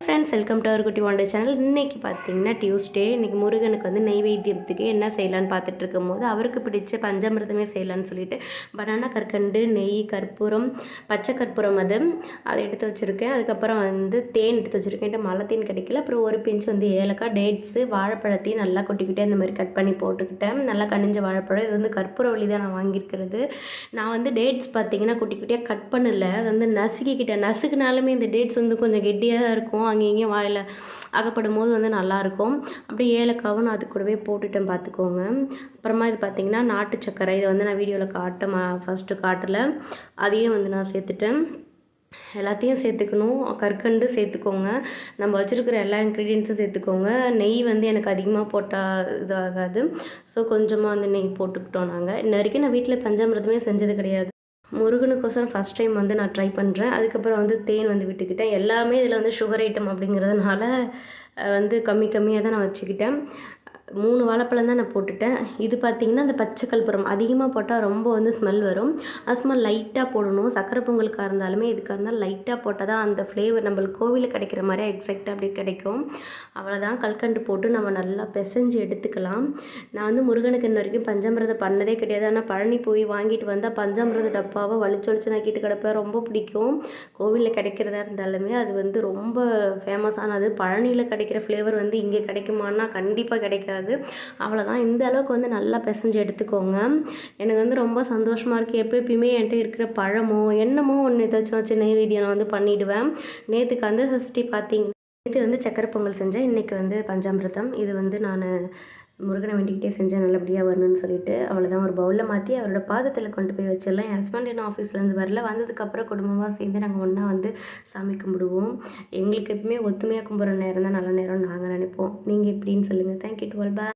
Friends, welcome to our குட்டி van der channel. இன்றைக்கி பார்த்தீங்கன்னா டியூஸ்டே. இன்றைக்கி முருகனுக்கு வந்து நெய்வேத்தியத்துக்கு என்ன செய்யலான்னு பார்த்துட்டு இருக்கும்போது அவருக்கு பிடிச்ச பஞ்சாமிர்தமே செய்யலான்னு சொல்லிட்டு பனானா கற்கண்டு, நெய், கற்பூரம், பச்சை கற்பூரம் அதை எடுத்து வச்சுருக்கேன். அதுக்கப்புறம் வந்து தேன் எடுத்து வச்சுருக்கேன். மழை தேன் கிடைக்கல. அப்புறம் ஒரு பிஞ்சு வந்து ஏலக்காய், டேட்ஸு, வாழைப்பழத்தையும் நல்லா கொட்டிக்கிட்டே அந்த மாதிரி கட் பண்ணி போட்டுக்கிட்டேன். நல்லா கனிஞ்ச வாழைப்பழம். இது வந்து கற்பூரவள்ளி தான் நான் வாங்கியிருக்கிறது. நான் வந்து டேட்ஸ் பார்த்தீங்கன்னா குட்டி குட்டியாக கட் பண்ணலை, வந்து நசுக்கிக்கிட்டேன். நசுக்குனாலுமே இந்த டேட்ஸ் வந்து கொஞ்சம் கெட்டியாக தான் இருக்கும். அங்கே இங்கேயும் வாயில் அகப்படும் போது வந்து நல்லாயிருக்கும். அப்படியே ஏலக்காவும் நான் அது கூடவே போட்டுட்டேன் பார்த்துக்கோங்க. அப்புறமா இது பார்த்திங்கன்னா நாட்டு சர்க்கரை. இதை வந்து நான் வீடியோவில் ஃபஸ்ட்டு காட்டலை, அதையும் வந்து நான் சேர்த்துட்டேன். எல்லாத்தையும் சேர்த்துக்கணும். கற்கண்டு சேர்த்துக்கோங்க. நம்ம வச்சுருக்கிற எல்லா இன்க்ரீடியன்ஸும் சேர்த்துக்கோங்க. நெய் வந்து எனக்கு அதிகமாக போட்டால் இதாகாது. ஸோ கொஞ்சமாக வந்து நெய் போட்டுக்கிட்டோம் நாங்கள். இன்ன வரைக்கும் நான் வீட்டில் பஞ்சாமிர்தமே செஞ்சது கிடையாது. முருகனுக்கோசரம் ஃபஸ்ட் டைம் வந்து நான் ட்ரை பண்ணுறேன். அதுக்கப்புறம் வந்து தேன் வந்து விட்டுக்கிட்டேன். எல்லாமே இதில் வந்து சுகர் ஐட்டம் அப்படிங்கிறதுனால வந்து கம்மியாக தான் நான் வச்சுக்கிட்டேன். 3 வாழைப்பழம் தான் நான் போட்டுட்டேன். இது பார்த்திங்கன்னா அந்த பச்சை கற்பூரம் அதிகமாக போட்டால் ரொம்ப வந்து ஸ்மெல் வரும். அது சும்மா லைட்டாக போடணும். சக்கரை பொங்கலுக்காக இருந்தாலுமே இதுக்காக இருந்தாலும் லைட்டாக போட்டால் தான் அந்த ஃப்ளேவர் நம்மளுக்கு கோவிலில் கிடைக்கிற மாதிரியே எக்ஸாக்டாக அப்படி கிடைக்கும். அவ்வளோதான். கல்கண்டு போட்டு நம்ம நல்லா பிசைஞ்சு எடுத்துக்கலாம். நான் வந்து முருகனுக்கு இன்ன வரைக்கும் பஞ்சாமிர்தம் பண்ணதே கிடையாது. ஆனால் பழனி போய் வாங்கிட்டு வந்தால் பஞ்சாமிர்த டப்பாவை வலிச்சு நாக்கிட்டு கிடப்பேன். ரொம்ப பிடிக்கும். கோவிலில் கிடைக்கிறதா இருந்தாலுமே அது வந்து ரொம்ப ஃபேமஸானது. பழனியில் கிடைக்கிற ஃப்ளேவர் வந்து இங்கே கிடைக்குமான்னா கண்டிப்பாக கிடைக்காது. அவ்வளோதான். இந்த அளவுக்கு வந்து நல்லா பிசைஞ்சு எடுத்துக்கோங்க. எனக்கு வந்து ரொம்ப சந்தோஷமாக இருக்குது. எப்பயுமே என்கிட்ட இருக்கிற பழமோ என்னமோ ஒன்று ஏதாச்சும் வச்சு நெய்வேத்தியம் நான் வந்து பண்ணிவிடுவேன். நேற்றுக்கு கந்த சஷ்டி பார்த்தீங்கன்னா நேற்று வந்து சக்கரை பொங்கல் செஞ்சேன். இன்றைக்கி வந்து பஞ்சாமிர்தம். இது வந்து நான் முருகனை வேண்டிக்கிட்டே செஞ்சேன் நல்லபடியாக வரணும்னு சொல்லிட்டு. அவ்வளோதான். ஒரு பவுலில் மாற்றி அவரோட பாதத்தில் கொண்டு போய் வச்சிடலாம். என் ஹஸ்பண்ட் இன்னும் ஆஃபீஸ்லேருந்து வரல. வந்ததுக்கப்புறம் குடும்பமாக சேர்ந்து நாங்கள் ஒன்றா வந்து சாமி கும்பிடுவோம். எங்களுக்கு எப்பவுமே ஒத்துமையாக கும்பிட்ற நேரம் தான் நல்ல நேரம்னு நாங்கள் நினைப்போம். நீங்கள் எப்படின்னு சொல்லுங்கள். Thank you to all. பாய்.